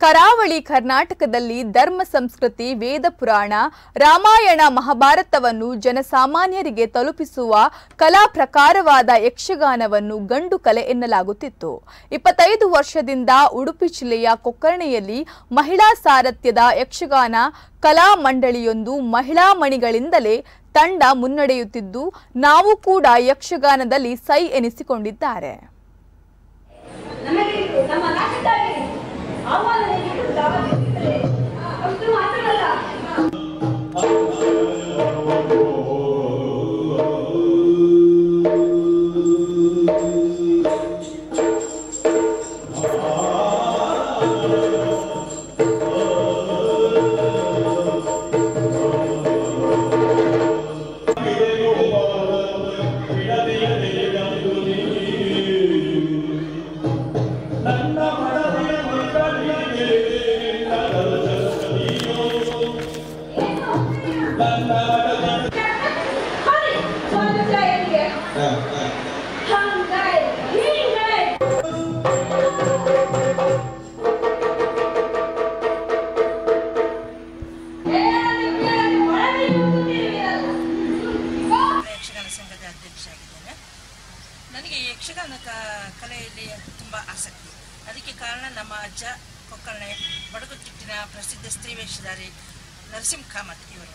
ಕರಾವಳಿ ಕರ್ನಾಟಕದಲ್ಲಿ ಧರ್ಮ ಸಂಸ್ಕೃತಿ ವೇದ ಪುರಾಣ ರಾಮಾಯಣ ಮಹಾಭಾರತವನ್ನು ಜನಸಾಮಾನ್ಯರಿಗೆ ತಲುಪಿಸುವ ಕಲಾ ಪ್ರಕಾರವಾದ ಯಕ್ಷಗಾನವನ್ನು ಗಂಡು ಕಲೆ ಎನ್ನಲಾಗುತ್ತಿತ್ತು. 25 ವರ್ಷದಿಂದ ಉಡುಪಿ ಜಿಲ್ಲೆಯ ಕೊಕ್ಕರ್ಣೆಯಲ್ಲಿ ಮಹಿಳಾ ಸಾರಥ್ಯದ ಯಕ್ಷಗಾನ ಕಲಾ ಮಂಡಳಿಯೊಂದು ಮಹಿಳಾ ಮಣಿಗಳಿಂದಲೇ ತಂಡ ಮುನ್ನಡೆಯುತ್ತಿದ್ದು ನಾವು ಕೂಡ ಯಕ್ಷಗಾನದಲ್ಲಿ ಸೈ ಎನಿಸಿಕೊಂಡಿದ್ದಾರೆ. ನನಗೆ ಯಕ್ಷಗಾನ ಕಲೆಯಲ್ಲಿ ತುಂಬ ಆಸಕ್ತಿ. ಅದಕ್ಕೆ ಕಾರಣ ನಮ್ಮ ಅಜ್ಜ ಕೊಕ್ಕರ್ಣೆ ಬಡಗುತಿಟ್ಟಿನ ಪ್ರಸಿದ್ಧ ಸ್ತ್ರೀ ವೇಷಧಾರಿ ನರಸಿಂಹ ಕಾಮತ್ ಇವರು.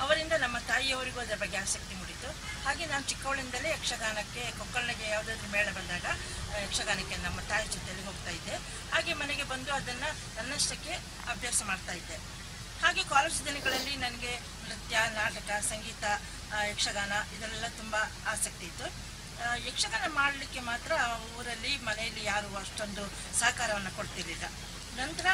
ಅವರಿಂದ ನಮ್ಮ ತಾಯಿಯವರಿಗೂ ಅದರ ಬಗ್ಗೆ ಆಸಕ್ತಿ ಮೂಡಿತು. ಹಾಗೆ ನಾನು ಚಿಕ್ಕವಳಿಂದಲೇ ಯಕ್ಷಗಾನಕ್ಕೆ ಕೊಕ್ಕರ್ಣೆಗೆ ಯಾವುದಾದ್ರೂ ಮೇಳ ಬಂದಾಗ ಯಕ್ಷಗಾನಕ್ಕೆ ನಮ್ಮ ತಾಯಿ ಜೊತೆಯಲ್ಲಿ ಹೋಗ್ತಾ ಇದ್ದೆ. ಹಾಗೆ ಮನೆಗೆ ಬಂದು ಅದನ್ನು ನನ್ನಷ್ಟಕ್ಕೆ ಅಭ್ಯಾಸ ಮಾಡ್ತಾ ಇದ್ದೆ. ಹಾಗೆ ಕಾಲೇಜ್ ದಿನಗಳಲ್ಲಿ ನನಗೆ ನೃತ್ಯ, ನಾಟಕ, ಸಂಗೀತ, ಯಕ್ಷಗಾನ ಇದನ್ನೆಲ್ಲ ತುಂಬ ಆಸಕ್ತಿ ಇತ್ತು. ಯಕ್ಷಗಾನ ಮಾಡಲಿಕ್ಕೆ ಮಾತ್ರ ಊರಲ್ಲಿ ಮನೆಯಲ್ಲಿ ಯಾರು ಅಷ್ಟೊಂದು ಸಹಕಾರವನ್ನು ಕೊಡ್ತಿರಲಿಲ್ಲ. ನಂತರ